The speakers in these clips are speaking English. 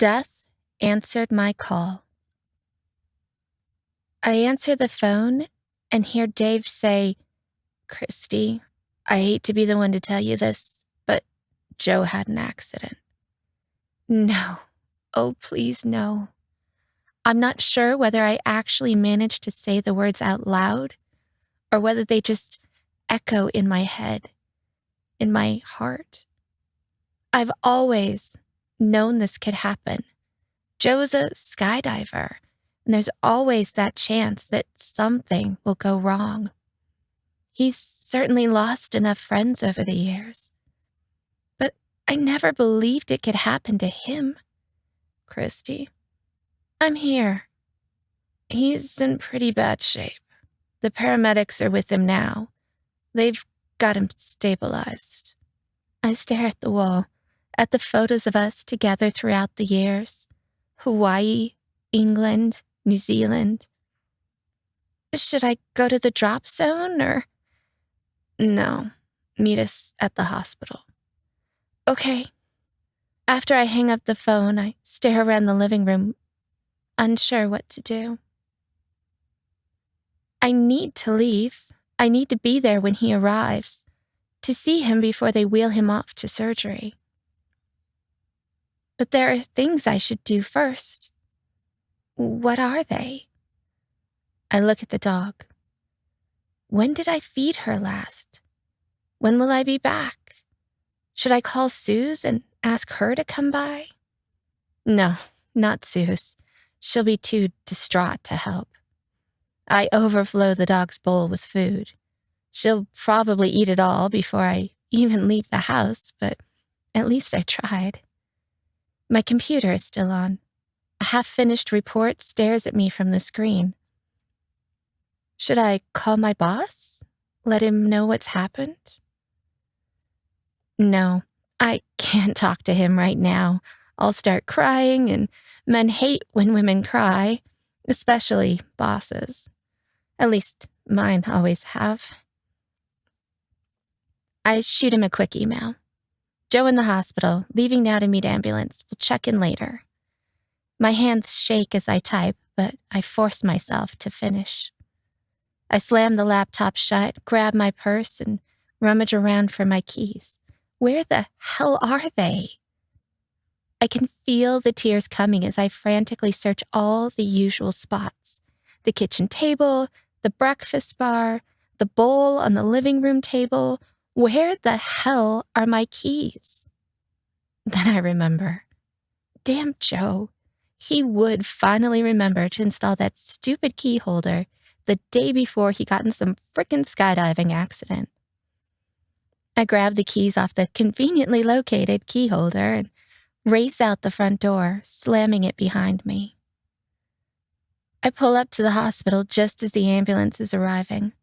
Death answered my call. I answer the phone and hear Dave say, "Christy, I hate to be the one to tell you this, but Joe had an accident." No. Oh, please no. I'm not sure whether I actually managed to say the words out loud or whether they just echo in my head, in my heart. I've always known this could happen. Joe's a skydiver, and there's always that chance that something will go wrong. He's certainly lost enough friends over the years. But I never believed it could happen to him. Christy, I'm here. He's in pretty bad shape. The paramedics are with him now. They've got him stabilized. I stare at the wall, at the photos of us together throughout the years. Hawaii, England, New Zealand. Should I go to the drop zone or... No, meet us at the hospital. Okay. After I hang up the phone, I stare around the living room, unsure what to do. I need to leave. I need to be there when he arrives, to see him before they wheel him off to surgery. But there are things I should do first. What are they? I look at the dog. When did I feed her last? When will I be back? Should I call Suze and ask her to come by? No, not Suze. She'll be too distraught to help. I overflow the dog's bowl with food. She'll probably eat it all before I even leave the house, but at least I tried. My computer is still on. A half-finished report stares at me from the screen. Should I call my boss? Let him know what's happened? No, I can't talk to him right now. I'll start crying, and men hate when women cry, especially bosses. At least mine always have. I shoot him a quick email. Joe in the hospital, leaving now to meet ambulance. We'll check in later. My hands shake as I type, but I force myself to finish. I slam the laptop shut, grab my purse, and rummage around for my keys. Where the hell are they? I can feel the tears coming as I frantically search all the usual spots. The kitchen table, the breakfast bar, the bowl on the living room table. Where the hell are my keys? Then I remember. Damn Joe. He would finally remember to install that stupid key holder the day before he got in some frickin' skydiving accident. I grab the keys off the conveniently located key holder and race out the front door, slamming it behind me. I pull up to the hospital just as the ambulance is arriving.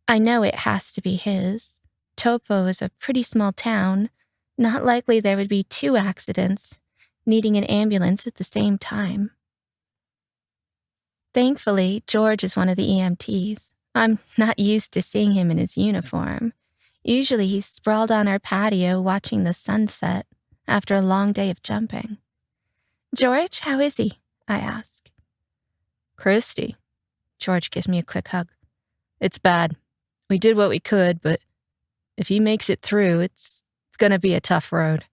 I know it has to be his. Topo is a pretty small town. Not likely there would be two accidents, needing an ambulance at the same time. Thankfully, George is one of the EMTs. I'm not used to seeing him in his uniform. Usually he's sprawled on our patio watching the sunset after a long day of jumping. "George, how is he?" I ask. "Christy." George gives me a quick hug. "It's bad. We did what we could, but if he makes it through, it's gonna be a tough road."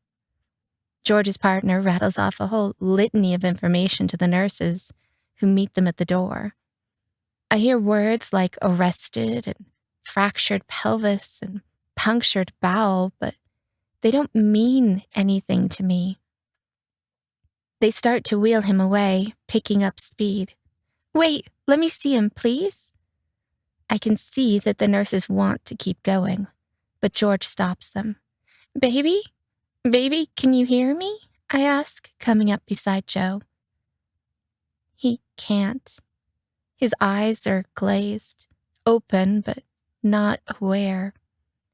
George's partner rattles off a whole litany of information to the nurses who meet them at the door. I hear words like arrested and fractured pelvis and punctured bowel, but they don't mean anything to me. They start to wheel him away, picking up speed. "Wait, let me see him, please." I can see that the nurses want to keep going, but George stops them. "Baby? Baby, can you hear me?" I ask, coming up beside Joe. He can't. His eyes are glazed, open but not aware.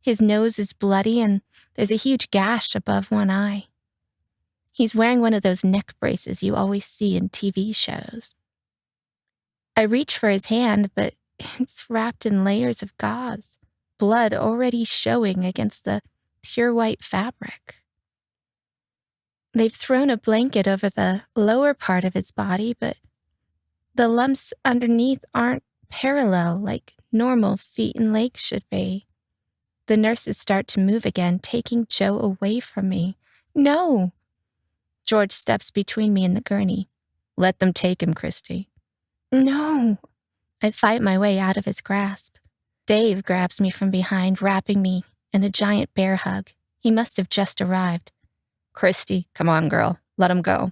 His nose is bloody and there's a huge gash above one eye. He's wearing one of those neck braces you always see in TV shows. I reach for his hand, but it's wrapped in layers of gauze, blood already showing against the pure white fabric. They've thrown a blanket over the lower part of his body, but the lumps underneath aren't parallel like normal feet and legs should be. The nurses start to move again, taking Joe away from me. No! George steps between me and the gurney. Let them take him, Christy. No! I fight my way out of his grasp. Dave grabs me from behind, wrapping me in a giant bear hug. He must have just arrived. Christy, come on, girl. Let him go.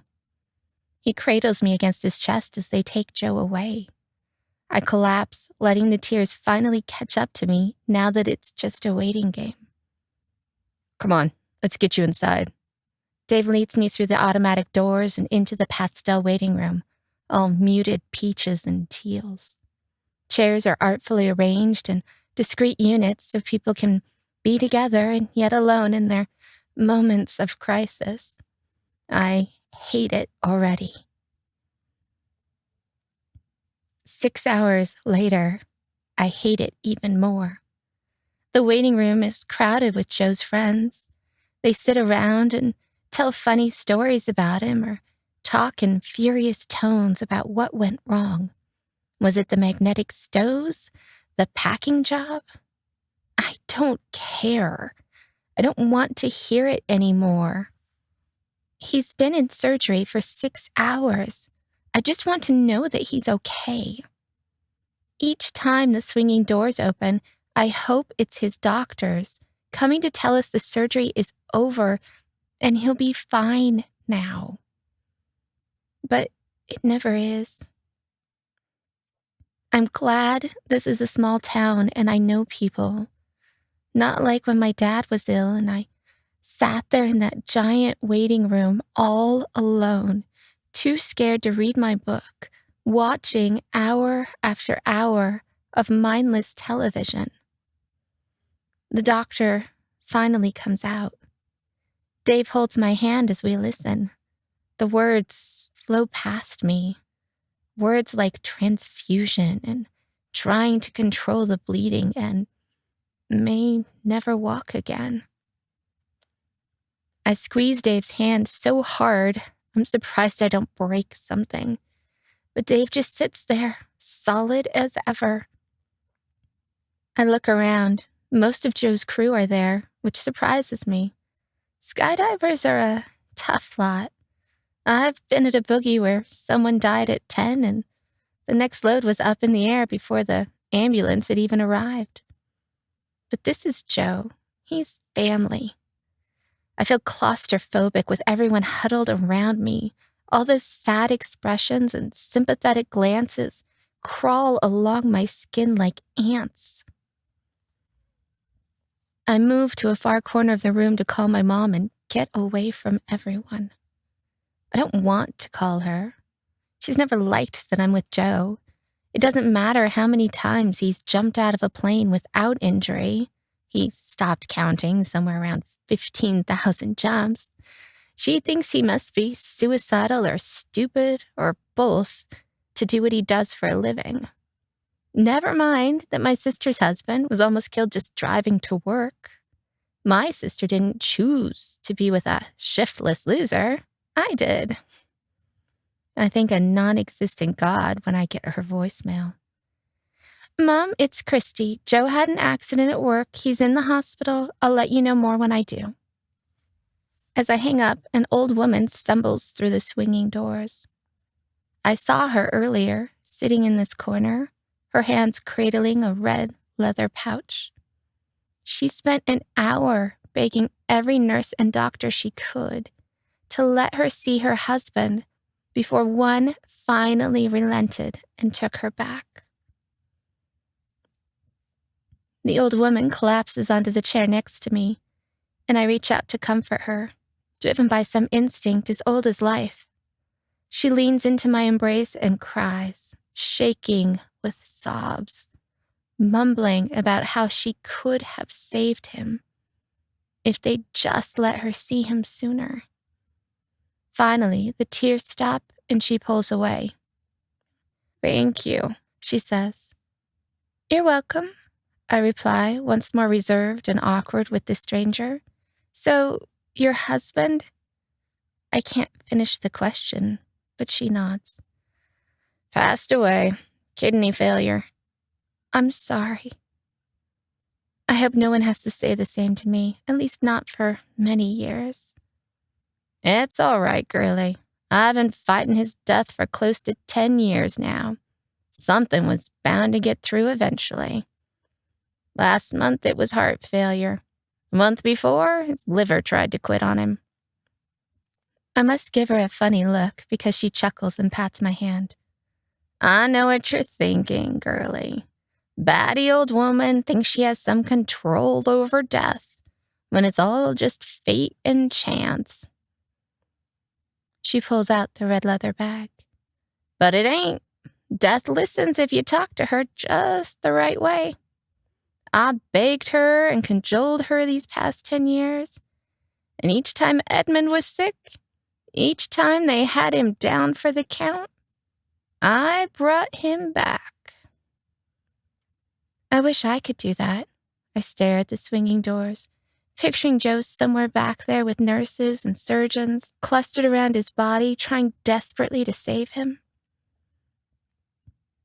He cradles me against his chest as they take Joe away. I collapse, letting the tears finally catch up to me now that it's just a waiting game. Come on, let's get you inside. Dave leads me through the automatic doors and into the pastel waiting room, all muted peaches and teals. Chairs are artfully arranged in discrete units so people can be together and yet alone in their moments of crisis. I hate it already. 6 hours later, I hate it even more. The waiting room is crowded with Joe's friends. They sit around and tell funny stories about him or talk in furious tones about what went wrong. Was it the magnetic stoves? The packing job? I don't care. I don't want to hear it anymore. He's been in surgery for 6 hours. I just want to know that he's okay. Each time the swinging doors open, I hope it's his doctors coming to tell us the surgery is over and he'll be fine now. But it never is. I'm glad this is a small town and I know people. Not like when my dad was ill and I sat there in that giant waiting room all alone, too scared to read my book, watching hour after hour of mindless television. The doctor finally comes out. Dave holds my hand as we listen. The words flow past me. Words like transfusion and trying to control the bleeding and may never walk again. I squeeze Dave's hand so hard, I'm surprised I don't break something. But Dave just sits there, solid as ever. I look around. Most of Joe's crew are there, which surprises me. Skydivers are a tough lot. I've been at a boogie where someone died at 10 and the next load was up in the air before the ambulance had even arrived. But this is Joe. He's family. I feel claustrophobic with everyone huddled around me. All those sad expressions and sympathetic glances crawl along my skin like ants. I move to a far corner of the room to call my mom and get away from everyone. I don't want to call her. She's never liked that I'm with Joe. It doesn't matter how many times he's jumped out of a plane without injury. He stopped counting somewhere around 15,000 jumps. She thinks he must be suicidal or stupid or both to do what he does for a living. Never mind that my sister's husband was almost killed just driving to work. My sister didn't choose to be with a shiftless loser. I did. I think a non-existent God when I get her voicemail. Mom, it's Christy. Joe had an accident at work. He's in the hospital. I'll let you know more when I do. As I hang up, an old woman stumbles through the swinging doors. I saw her earlier, sitting in this corner, her hands cradling a red leather pouch. She spent an hour begging every nurse and doctor she could to let her see her husband before one finally relented and took her back. The old woman collapses onto the chair next to me, and I reach out to comfort her, driven by some instinct as old as life. She leans into my embrace and cries, shaking with sobs, mumbling about how she could have saved him if they'd just let her see him sooner. Finally, the tears stop and she pulls away. Thank you, she says. You're welcome, I reply, once more reserved and awkward with the stranger. So, your husband? I can't finish the question, but she nods. Passed away. Kidney failure. I'm sorry. I hope no one has to say the same to me, at least not for many years. It's all right, girlie. I've been fighting his death for close to 10 years now. Something was bound to get through eventually. Last month it was heart failure. The month before, his liver tried to quit on him. I must give her a funny look because she chuckles and pats my hand. I know what you're thinking, girlie. Batty old woman thinks she has some control over death when it's all just fate and chance. She pulls out the red leather bag. But it ain't. Death listens if you talk to her just the right way. I begged her and cajoled her these past 10 years, and each time Edmund was sick, each time they had him down for the count, I brought him back. I wish I could do that. I stare at the swinging doors, picturing Joe somewhere back there with nurses and surgeons clustered around his body, trying desperately to save him.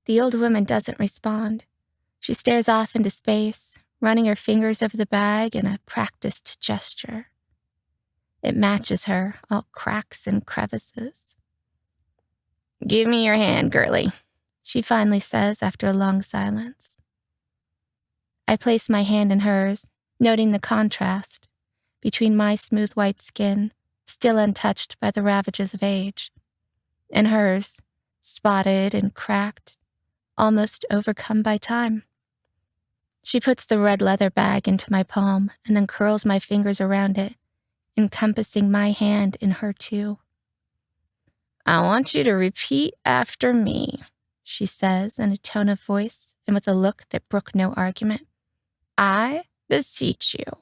The old woman doesn't respond. She stares off into space, running her fingers over the bag in a practiced gesture. It matches her, all cracks and crevices. Give me your hand, girlie, she finally says after a long silence. I place my hand in hers, noting the contrast between my smooth white skin, still untouched by the ravages of age, and hers, spotted and cracked, almost overcome by time. She puts the red leather bag into my palm and then curls my fingers around it, encompassing my hand in her too. I want you to repeat after me, she says in a tone of voice and with a look that brooked no argument. I beseech you.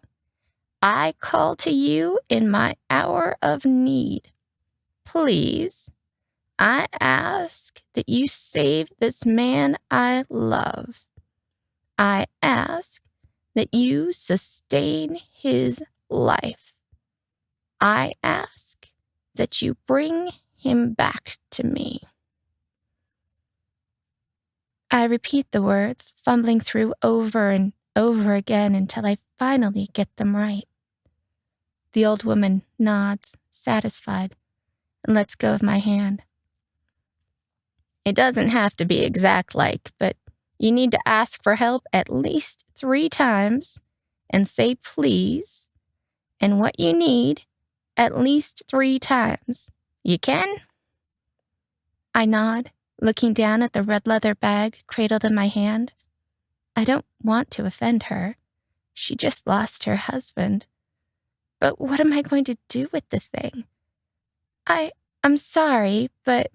I call to you in my hour of need. Please, I ask that you save this man I love. I ask that you sustain his life. I ask that you bring him back to me. I repeat the words, fumbling through over and over again until I finally get them right. The old woman nods, satisfied, and lets go of my hand. It doesn't have to be exact but you need to ask for help at least 3 times and say please and what you need at least 3 times. You can? I nod, looking down at the red leather bag cradled in my hand. I don't want to offend her. She just lost her husband. But what am I going to do with the thing? I'm sorry, but...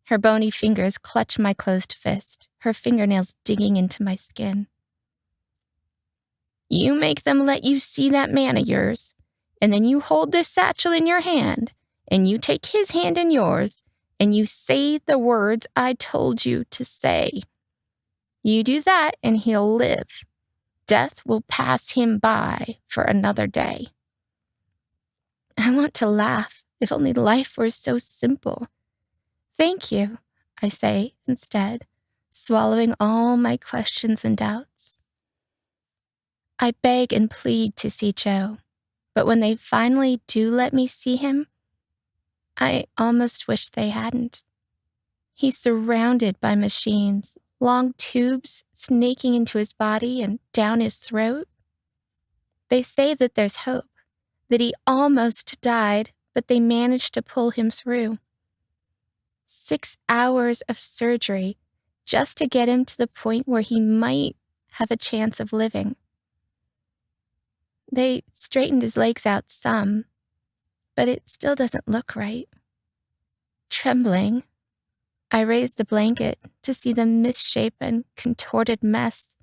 Her bony fingers clutch my closed fist, her fingernails digging into my skin. You make them let you see that man of yours, and then you hold this satchel in your hand, and you take his hand in yours, and you say the words I told you to say. You do that, and he'll live. Death will pass him by for another day. I want to laugh, if only life were so simple. Thank you, I say instead, swallowing all my questions and doubts. I beg and plead to see Joe, but when they finally do let me see him, I almost wish they hadn't. He's surrounded by machines, long tubes snaking into his body and down his throat. They say that there's hope, that he almost died, but they managed to pull him through. 6 hours of surgery just to get him to the point where he might have a chance of living. They straightened his legs out some, but it still doesn't look right. Trembling, I raise the blanket to see the misshapen, contorted mess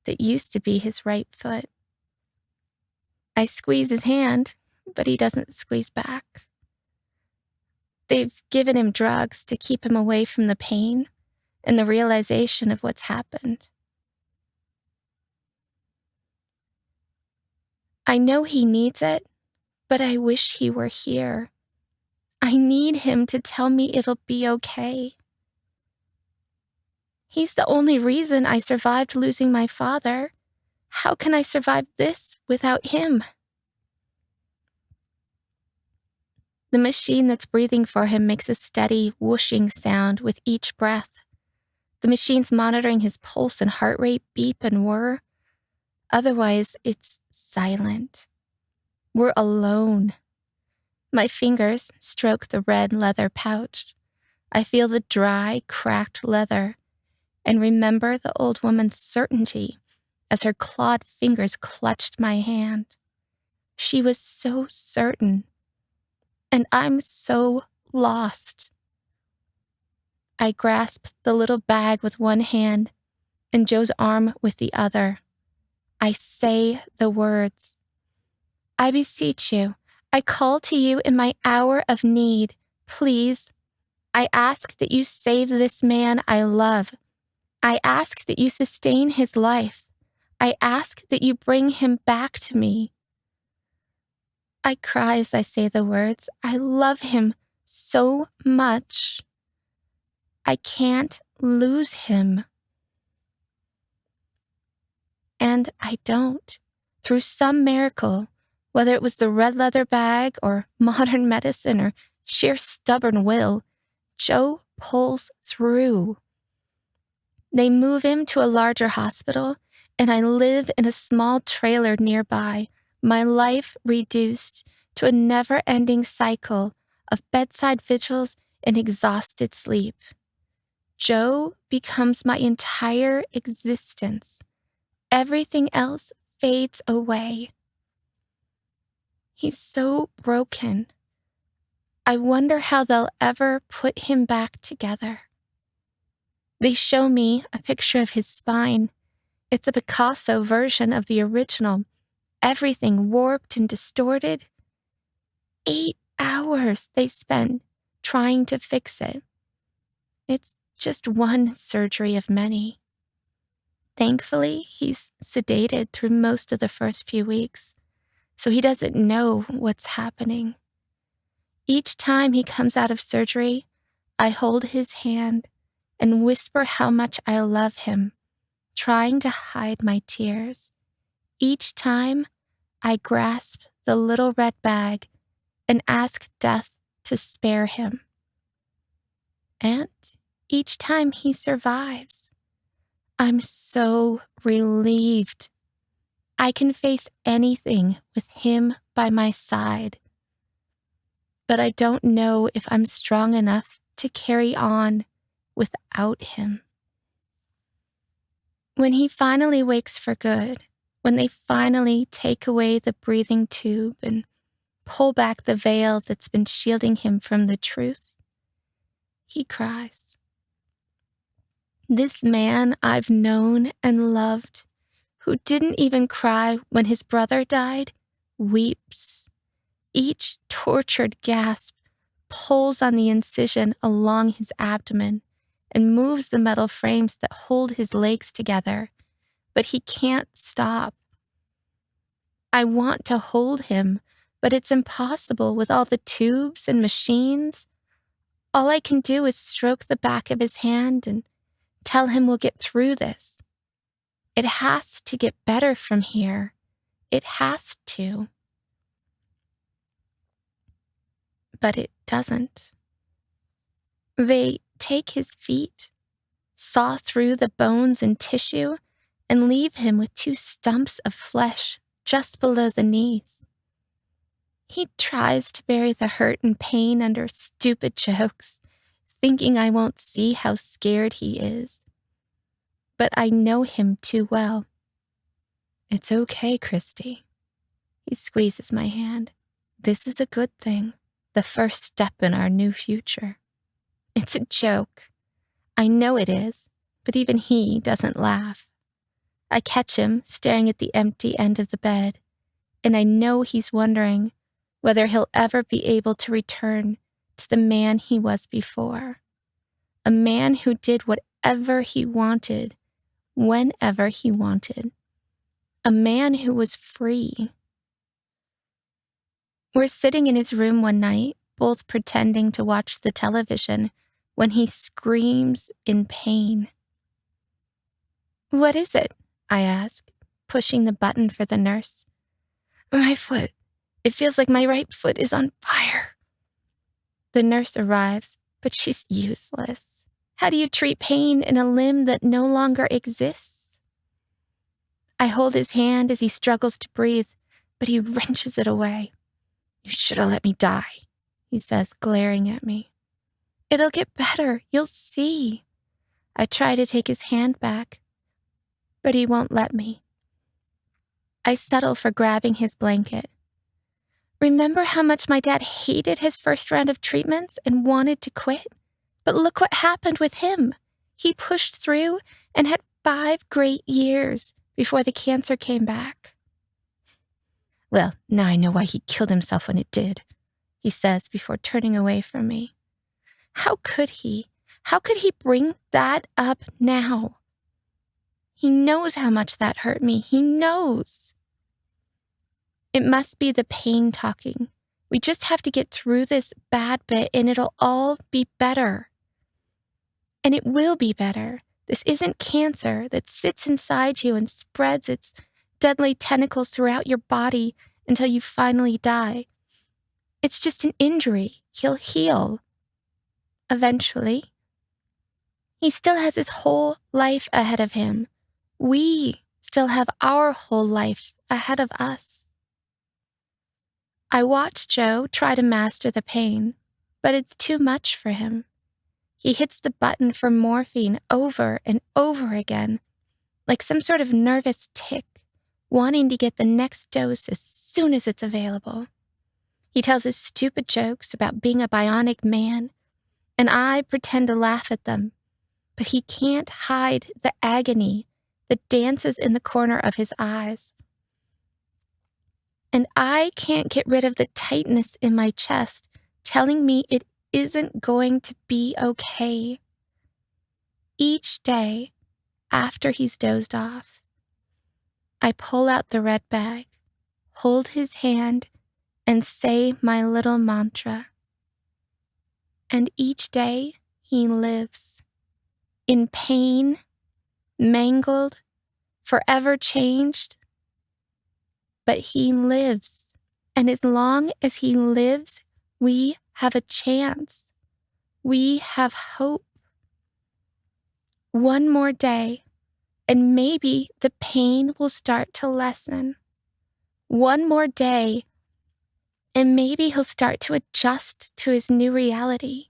that used to be his right foot. I squeeze his hand, but he doesn't squeeze back. They've given him drugs to keep him away from the pain and the realization of what's happened. I know he needs it, but I wish he were here. I need him to tell me it'll be okay. He's the only reason I survived losing my father. How can I survive this without him? The machine that's breathing for him makes a steady, whooshing sound with each breath. The machine's monitoring his pulse and heart rate beep and whir. Otherwise, it's silent. We're alone. My fingers stroke the red leather pouch. I feel the dry, cracked leather and remember the old woman's certainty as her clawed fingers clutched my hand. She was so certain, and I'm so lost. I grasp the little bag with one hand and Joe's arm with the other. I say the words. I beseech you, I call to you in my hour of need. Please, I ask that you save this man I love. I ask that you sustain his life. I ask that you bring him back to me. I cry as I say the words. I love him so much. I can't lose him. And I don't. Through some miracle, whether it was the red leather bag or modern medicine or sheer stubborn will, Joe pulls through. They move him to a larger hospital, and I live in a small trailer nearby, my life reduced to a never-ending cycle of bedside vigils and exhausted sleep. Joe becomes my entire existence. Everything else fades away. He's so broken. I wonder how they'll ever put him back together. They show me a picture of his spine. It's a Picasso version of the original, everything warped and distorted. 8 hours they spent trying to fix it. It's just one surgery of many. Thankfully, he's sedated through most of the first few weeks, so he doesn't know what's happening. Each time he comes out of surgery, I hold his hand and whisper how much I love him, trying to hide my tears. Each time, I grasp the little red bag and ask death to spare him. And each time he survives, I'm so relieved. I can face anything with him by my side. But I don't know if I'm strong enough to carry on without him. When he finally wakes for good, when they finally take away the breathing tube and pull back the veil that's been shielding him from the truth, he cries. This man I've known and loved, who didn't even cry when his brother died, weeps. Each tortured gasp pulls on the incision along his abdomen and moves the metal frames that hold his legs together, but he can't stop. I want to hold him, but it's impossible with all the tubes and machines. All I can do is stroke the back of his hand and tell him we'll get through this. It has to get better from here. It has to. But it doesn't. They take his feet, saw through the bones and tissue, and leave him with 2 stumps of flesh just below the knees. He tries to bury the hurt and pain under stupid jokes, thinking I won't see how scared he is. But I know him too well. It's okay, Christy. He squeezes my hand. This is a good thing, the first step in our new future. It's a joke. I know it is, but even he doesn't laugh. I catch him staring at the empty end of the bed, and I know he's wondering whether he'll ever be able to return to the man he was before. A man who did whatever he wanted, whenever he wanted. A man who was free. We're sitting in his room one night, both pretending to watch the television when he screams in pain. "What is it?" I ask, pushing the button for the nurse. "My foot. It feels like my right foot is on fire." The nurse arrives, but she's useless. How do you treat pain in a limb that no longer exists? I hold his hand as he struggles to breathe, but he wrenches it away. "You should have let me die," he says, glaring at me. "It'll get better. You'll see." I try to take his hand back, but he won't let me. I settle for grabbing his blanket. "Remember how much my dad hated his first round of treatments and wanted to quit? But look what happened with him. He pushed through and had 5 great years before the cancer came back." "Well, now I know why he killed himself when it did," he says before turning away from me. How could he? How could he bring that up now? He knows how much that hurt me. He knows. It must be the pain talking. We just have to get through this bad bit and it'll all be better. And it will be better. This isn't cancer that sits inside you and spreads its deadly tentacles throughout your body until you finally die. It's just an injury. He'll heal. Eventually. He still has his whole life ahead of him. We still have our whole life ahead of us. I watch Joe try to master the pain, but it's too much for him. He hits the button for morphine over and over again, like some sort of nervous tick, wanting to get the next dose as soon as it's available. He tells his stupid jokes about being a bionic man, and I pretend to laugh at them, but he can't hide the agony that dances in the corner of his eyes. And I can't get rid of the tightness in my chest telling me it isn't going to be okay. Each day, after he's dozed off, I pull out the red bag, hold his hand, and say my little mantra. And each day, he lives. In pain, mangled, forever changed. But he lives. And as long as he lives, we have a chance. We have hope. One more day, and maybe the pain will start to lessen. One more day, and maybe he'll start to adjust to his new reality.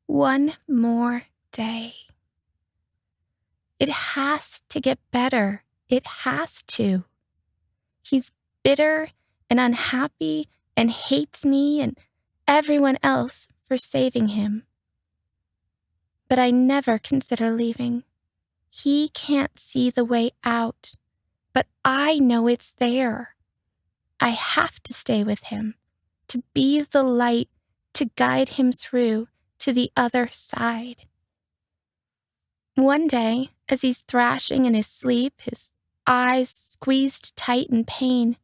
One more day. It has to get better. It has to. He's bitter and unhappy and hates me and everyone else for saving him. But I never consider leaving. He can't see the way out, but I know it's there. I have to stay with him, to be the light, to guide him through to the other side. One day, as he's thrashing in his sleep, his eyes squeezed tight in pain,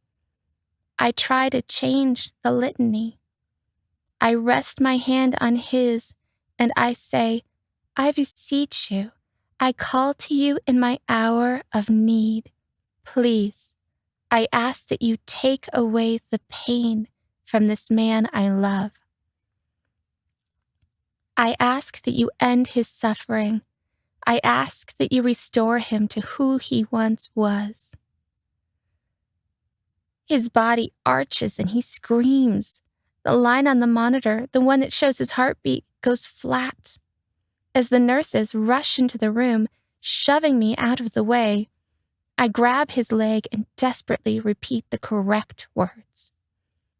I try to change the litany. I rest my hand on his, and I say, I beseech you, I call to you in my hour of need. Please, I ask that you take away the pain from this man I love. I ask that you end his suffering. I ask that you restore him to who he once was. His body arches and he screams. The line on the monitor, the one that shows his heartbeat, goes flat. As the nurses rush into the room, shoving me out of the way, I grab his leg and desperately repeat the correct words.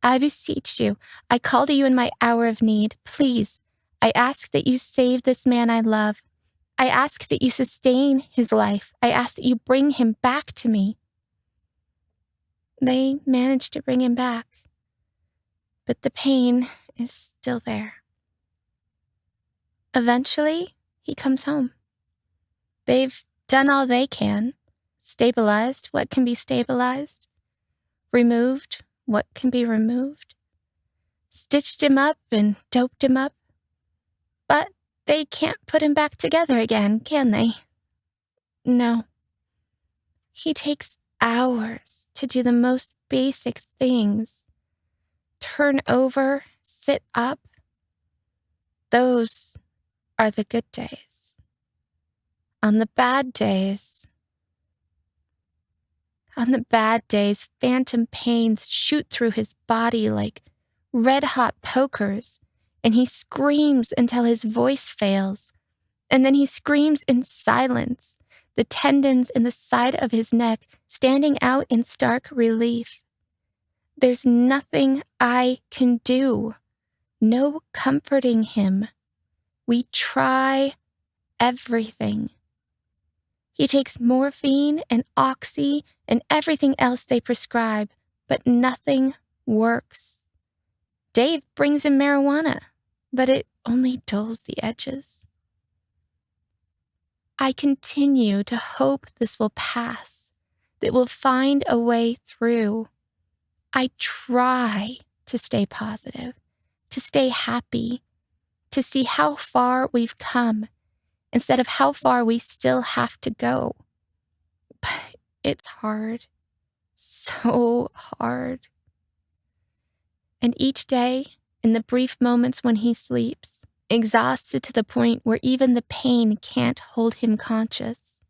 I beseech you, I call to you in my hour of need. Please, I ask that you save this man I love. I ask that you sustain his life. I ask that you bring him back to me. They managed to bring him back, but the pain is still there. Eventually, he comes home. They've done all they can, stabilized what can be stabilized, removed what can be removed, stitched him up and doped him up. But they can't put him back together again, can they? No. He takes hours to do the most basic things. Turn over, sit up. Those are the good days. On the bad days, phantom pains shoot through his body like red-hot pokers, and he screams until his voice fails. And then he screams in silence, the tendons in the side of his neck standing out in stark relief. There's nothing I can do. No comforting him. We try everything. He takes morphine and oxy and everything else they prescribe, but nothing works. Dave brings him marijuana, but it only dulls the edges. I continue to hope this will pass, that we'll find a way through. I try to stay positive, to stay happy, to see how far we've come instead of how far we still have to go. But it's hard, so hard. And each day, in the brief moments when he sleeps, exhausted to the point where even the pain can't hold him conscious,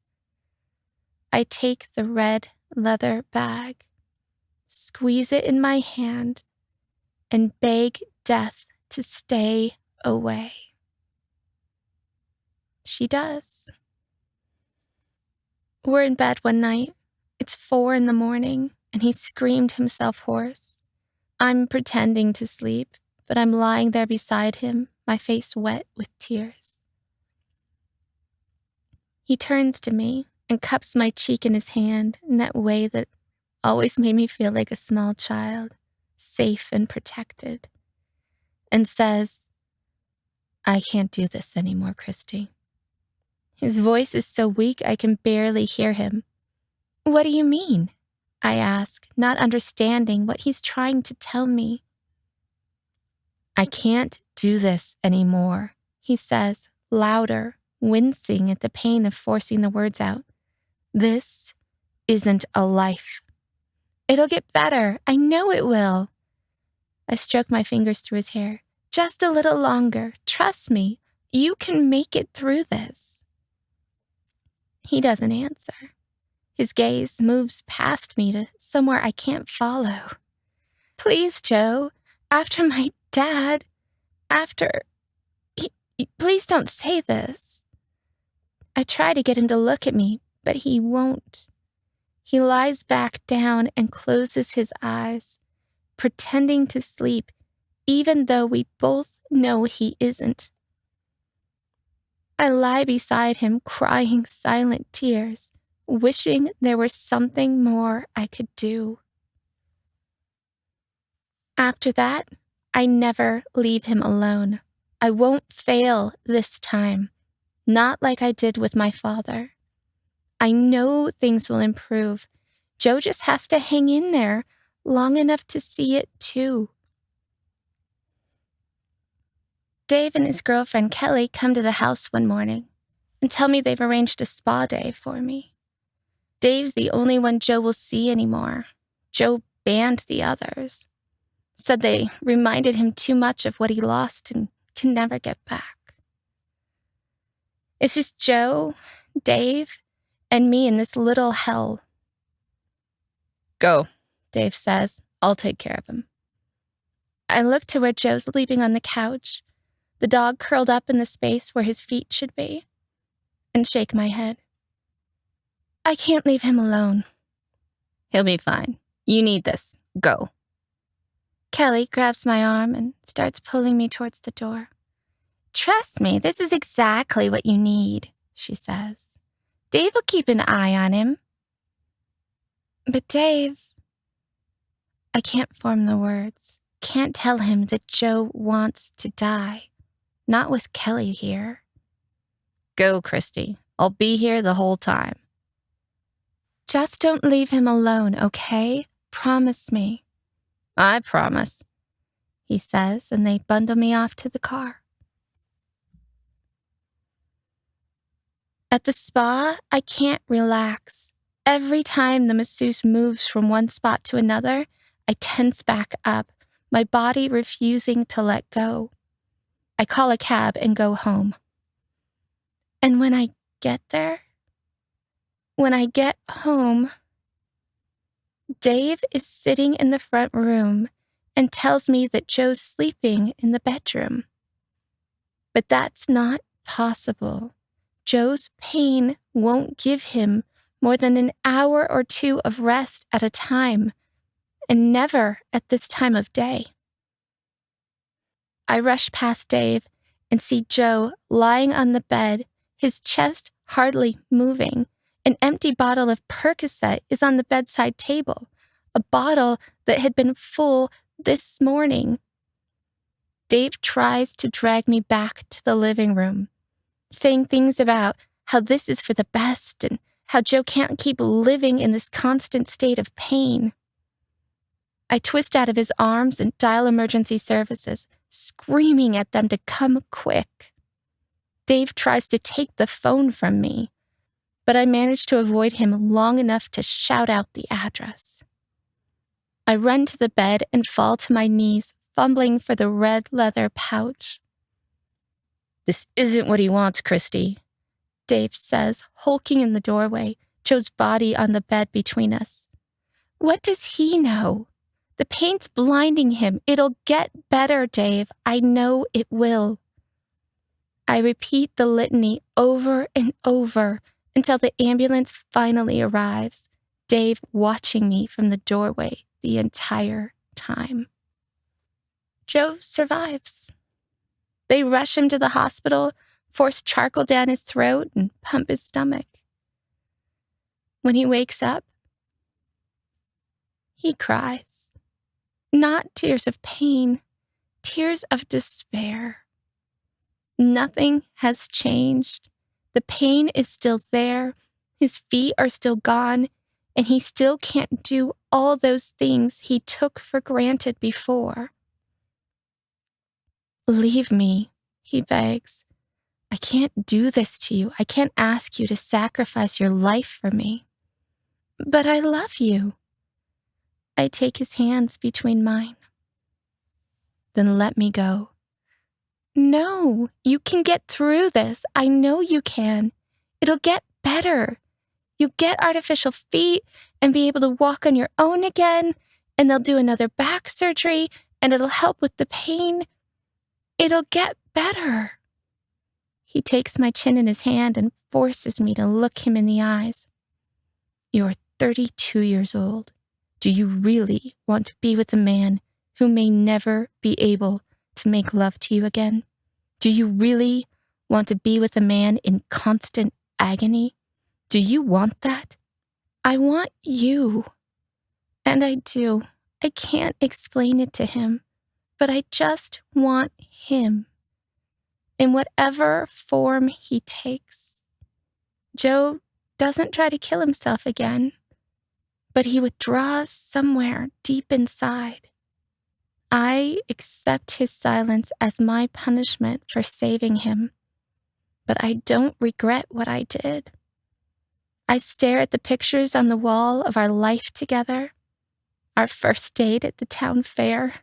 I take the red leather bag, squeeze it in my hand, and beg death to stay away. She does. We're in bed one night. It's 4 a.m, and he screamed himself hoarse. I'm pretending to sleep, but I'm lying there beside him, my face wet with tears. He turns to me and cups my cheek in his hand in that way that always made me feel like a small child, safe and protected, and says, "I can't do this anymore, Christy." His voice is so weak I can barely hear him. "What do you mean?" I ask, not understanding what he's trying to tell me. "I can't do this anymore," he says, louder, wincing at the pain of forcing the words out. "This isn't a life." "It'll get better. I know it will." I stroke my fingers through his hair. "Just a little longer. Trust me. You can make it through this." He doesn't answer. His gaze moves past me to somewhere I can't follow. "Please, Joe, after my dad, please don't say this." I try to get him to look at me, but he won't. He lies back down and closes his eyes, pretending to sleep, even though we both know he isn't. I lie beside him, crying silent tears, wishing there was something more I could do. After that, I never leave him alone. I won't fail this time, not like I did with my father. I know things will improve. Joe just has to hang in there long enough to see it too. Dave and his girlfriend Kelly come to the house one morning and tell me they've arranged a spa day for me. Dave's the only one Joe will see anymore. Joe banned the others. Said they reminded him too much of what he lost and can never get back. It's just Joe, Dave, and me in this little hell. "Go," Dave says. "I'll take care of him." I look to where Joe's sleeping on the couch, the dog curled up in the space where his feet should be, and shake my head. "I can't leave him alone." "He'll be fine. You need this. Go." Kelly grabs my arm and starts pulling me towards the door. "Trust me, this is exactly what you need," she says. "Dave will keep an eye on him." "But Dave..." I can't form the words. Can't tell him that Joe wants to die. Not with Kelly here. "Go, Christy. I'll be here the whole time." "Just don't leave him alone, okay? Promise me." "I promise." he says, and they bundle me off to the car. At the spa, I can't relax. Every time the masseuse moves from one spot to another, I tense back up, my body refusing to let go. I call a cab and go home. And when I get home, Dave is sitting in the front room and tells me that Joe's sleeping in the bedroom. But that's not possible. Joe's pain won't give him more than an hour or two of rest at a time, and never at this time of day. I rush past Dave and see Joe lying on the bed, his chest hardly moving. An empty bottle of Percocet is on the bedside table, a bottle that had been full this morning. Dave tries to drag me back to the living room, saying things about how this is for the best and how Joe can't keep living in this constant state of pain. I twist out of his arms and dial emergency services, screaming at them to come quick. Dave tries to take the phone from me, but I manage to avoid him long enough to shout out the address. I run to the bed and fall to my knees, fumbling for the red leather pouch. "This isn't what he wants, Christy," Dave says, hulking in the doorway, Joe's body on the bed between us. What does he know? The pain's blinding him. It'll get better, Dave. I know it will. I repeat the litany over and over until the ambulance finally arrives, Dave watching me from the doorway the entire time. Joe survives. They rush him to the hospital, force charcoal down his throat, and pump his stomach. When he wakes up, he cries. Not tears of pain, tears of despair. Nothing has changed. The pain is still there, his feet are still gone, and he still can't do all those things he took for granted before. Leave me, he begs. I can't do this to you. I can't ask you to sacrifice your life for me. But I love you. I take his hands between mine. Then let me go. No, you can get through this. I know you can. It'll get better. You'll get artificial feet and be able to walk on your own again, and they'll do another back surgery, and it'll help with the pain. It'll get better. He takes my chin in his hand and forces me to look him in the eyes. You're 32 years old. Do you really want to be with a man who may never be able to make love to you again? Do you really want to be with a man in constant agony? Do you want that? I want you. And I do. I can't explain it to him, but I just want him. In whatever form he takes. Joe doesn't try to kill himself again, but he withdraws somewhere deep inside. I accept his silence as my punishment for saving him, but I don't regret what I did. I stare at the pictures on the wall of our life together, our first date at the town fair,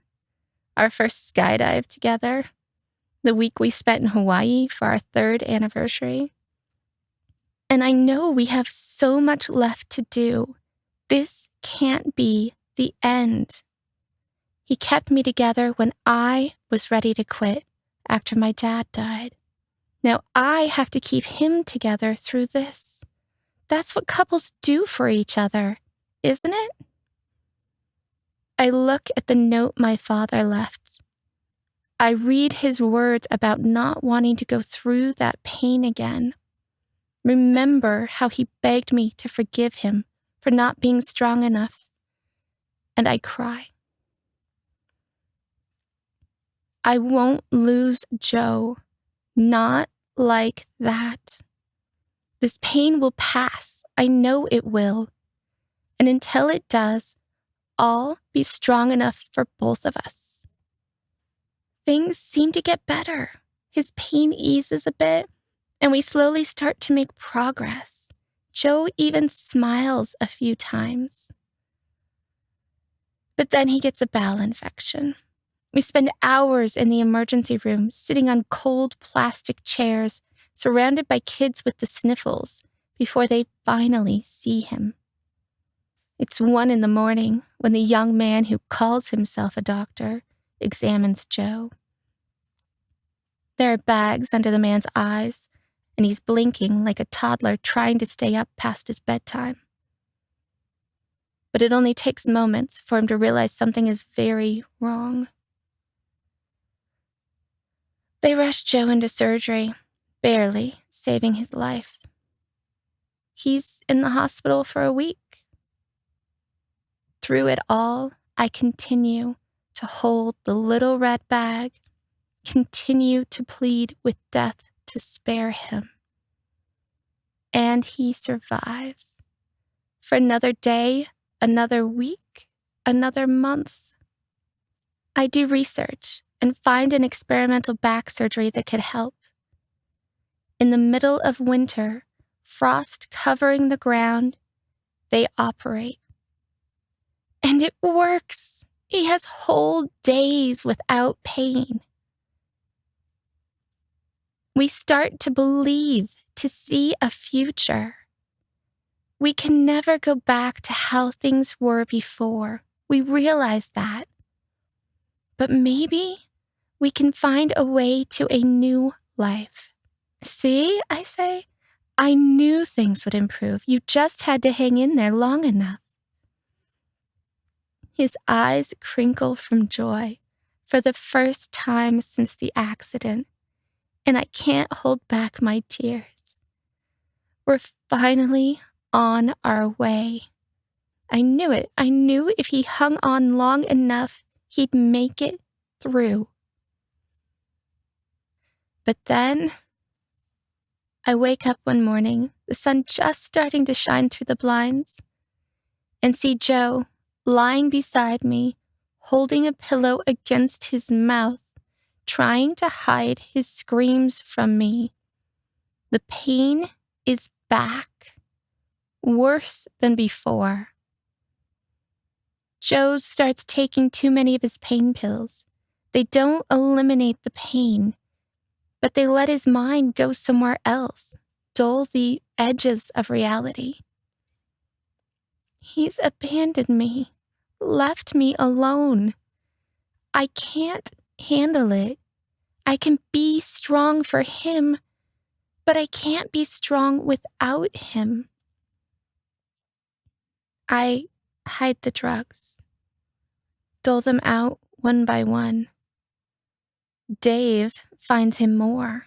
our first skydive together, the week we spent in Hawaii for our 3rd anniversary. And I know we have so much left to do. This can't be the end. He kept me together when I was ready to quit after my dad died. Now I have to keep him together through this. That's what couples do for each other, isn't it? I look at the note my father left. I read his words about not wanting to go through that pain again. Remember how he begged me to forgive him for not being strong enough. And I cry. I won't lose Joe. Not like that. This pain will pass. I know it will. And until it does, I'll be strong enough for both of us. things seem to get better. His pain eases a bit, and we slowly start to make progress. Joe even smiles a few times. But then he gets a bowel infection. We spend hours in the emergency room, sitting on cold plastic chairs, surrounded by kids with the sniffles, before they finally see him. It's 1 a.m. when the young man who calls himself a doctor examines Joe. There are bags under the man's eyes, and he's blinking like a toddler trying to stay up past his bedtime. But it only takes moments for him to realize something is very wrong. They rushed Joe into surgery, barely saving his life. He's in the hospital for a week. Through it all, I continue to hold the little red bag, continue to plead with death to spare him. And he survives. For another day, another week, another month. I do research and find an experimental back surgery that could help. In the middle of winter, frost covering the ground, they operate. And it works. He has whole days without pain. We start to believe, to see a future. We can never go back to how things were before. We realize that. But maybe we can find a way to a new life. See, I say, I knew things would improve. You just had to hang in there long enough. His eyes crinkle from joy for the first time since the accident, and I can't hold back my tears. We're finally on our way. I knew it. I knew if he hung on long enough, he'd make it through. But then, I wake up one morning, the sun just starting to shine through the blinds, and see Joe lying beside me, holding a pillow against his mouth, trying to hide his screams from me. The pain is back, worse than before. Joe starts taking too many of his pain pills. They don't eliminate the pain, but they let his mind go somewhere else, dull the edges of reality. He's abandoned me, left me alone. I can't handle it. I can be strong for him, but I can't be strong without him. I hide the drugs, dole them out one by one. Dave finds him more.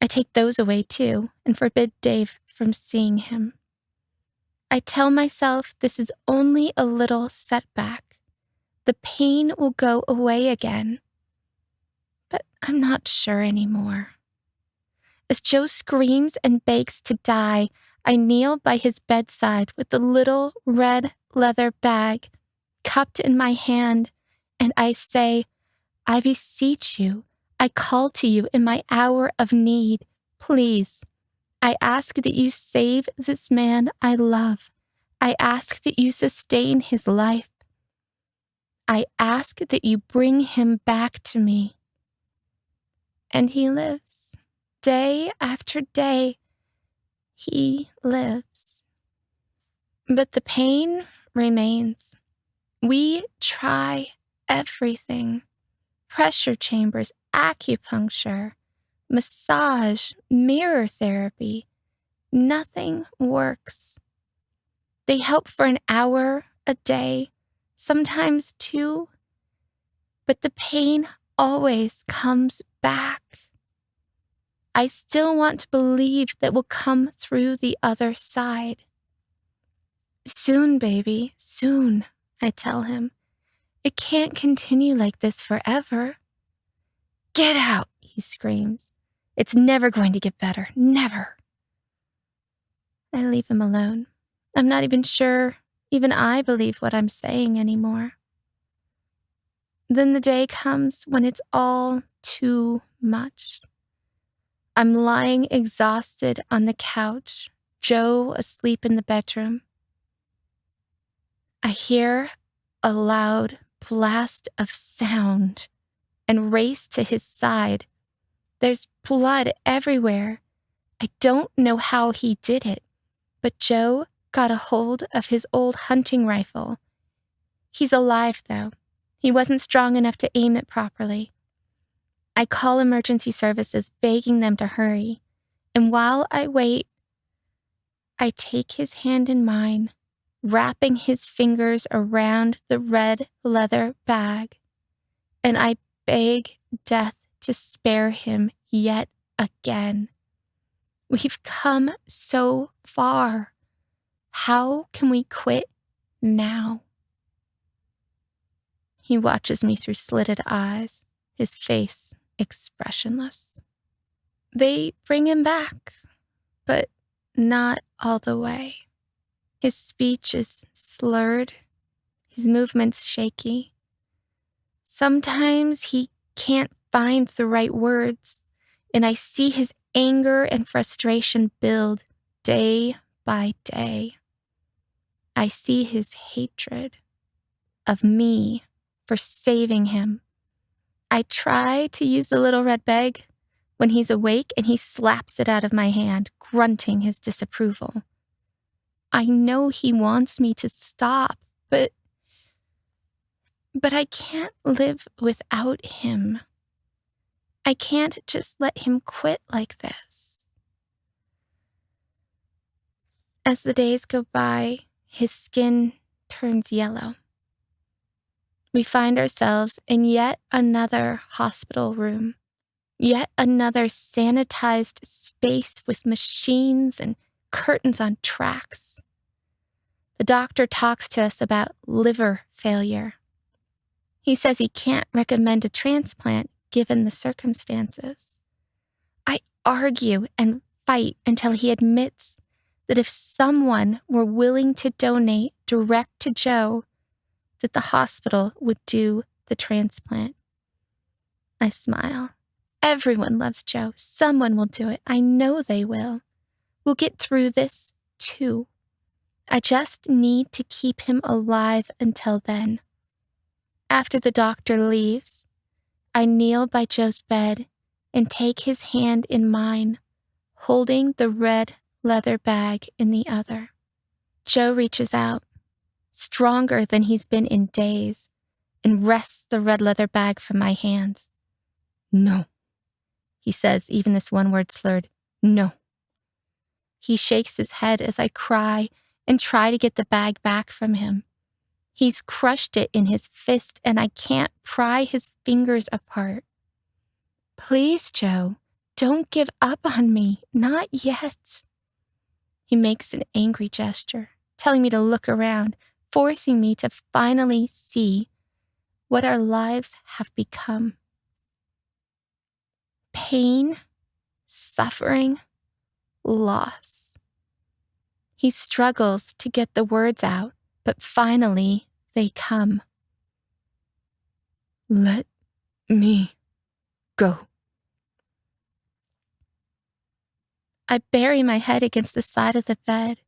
I take those away too and forbid Dave from seeing him. I tell myself this is only a little setback. The pain will go away again. But I'm not sure anymore. As Joe screams and begs to die, I kneel by his bedside with the little red leather bag cupped in my hand, and I say, I beseech you, I call to you in my hour of need. Please, I ask that you save this man I love. I ask that you sustain his life. I ask that you bring him back to me. And he lives. Day after day, he lives. But the pain remains. We try everything. Pressure chambers, acupuncture, massage, mirror therapy. Nothing works. They help for an hour a day, sometimes 2, but the pain always comes back. I still want to believe that we'll come through the other side. Soon, baby, soon, I tell him. It can't continue like this forever. Get out, he screams. It's never going to get better, never. I leave him alone. I'm not even sure even I believe what I'm saying anymore. Then the day comes when it's all too much. I'm lying exhausted on the couch, Joe asleep in the bedroom. I hear a loud blast of sound and race to his side. There's blood everywhere. I don't know how he did it, but Joe got a hold of his old hunting rifle. He's alive, though. He wasn't strong enough to aim it properly. I call emergency services, begging them to hurry. And while I wait, I take his hand in mine, wrapping his fingers around the red leather bag, and I beg death to spare him yet again. We've come so far. How can we quit now? He watches me through slitted eyes, his face expressionless. They bring him back, but not all the way. His speech is slurred, his movements shaky. Sometimes he can't find the right words, and I see his anger and frustration build day by day. I see his hatred of me for saving him. I try to use the little red bag when he's awake, and he slaps it out of my hand, grunting his disapproval. I know he wants me to stop, but I can't live without him. I can't just let him quit like this. As the days go by, his skin turns yellow. We find ourselves in yet another hospital room, yet another sanitized space with machines and curtains on tracks. The doctor talks to us about liver failure. He says he can't recommend a transplant given the circumstances. I argue and fight until he admits that if someone were willing to donate direct to Joe, that the hospital would do the transplant. I smile. Everyone loves Joe. Someone will do it. I know they will. We'll get through this, too. I just need to keep him alive until then. After the doctor leaves, I kneel by Joe's bed and take his hand in mine, holding the red leather bag in the other. Joe reaches out, stronger than he's been in days, and wrests the red leather bag from my hands. No, he says, even this one word slurred. No. He shakes his head as I cry and try to get the bag back from him. He's crushed it in his fist, and I can't pry his fingers apart. Please, Joe, don't give up on me. Not yet. He makes an angry gesture, telling me to look around, forcing me to finally see what our lives have become. Pain, suffering, loss. He struggles to get the words out, but finally they come. Let me go. I bury my head against the side of the bed.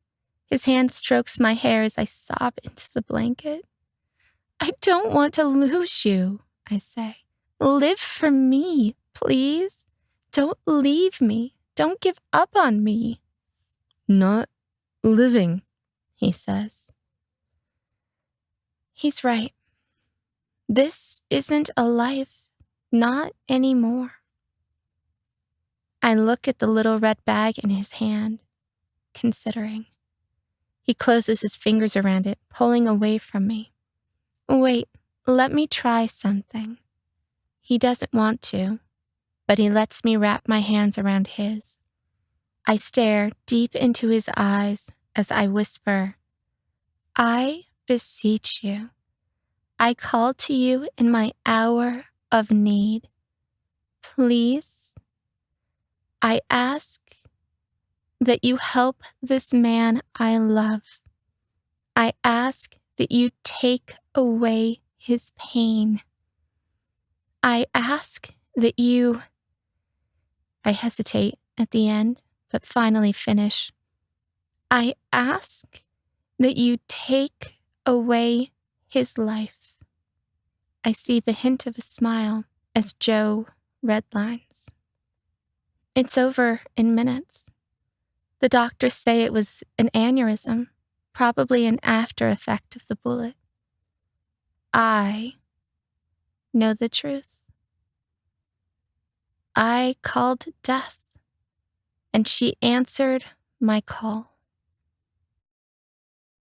His hand strokes my hair as I sob into the blanket. I don't want to lose you, I say. Live for me, please. Don't leave me. Don't give up on me. Not living, he says. He's right. This isn't a life. Not anymore. I look at the little red bag in his hand, considering. He closes his fingers around it, pulling away from me. Wait, let me try something. He doesn't want to, but he lets me wrap my hands around his. I stare deep into his eyes as I whisper, I beseech you. I call to you in my hour of need. Please, I ask that you help this man I love. I ask that you take away his pain. I ask that you. I hesitate at the end, but finally finish. I ask that you take away his life. I see the hint of a smile as Joe redlines. It's over in minutes. The doctors say it was an aneurysm, probably an after effect of the bullet. I know the truth. I called death, and she answered my call.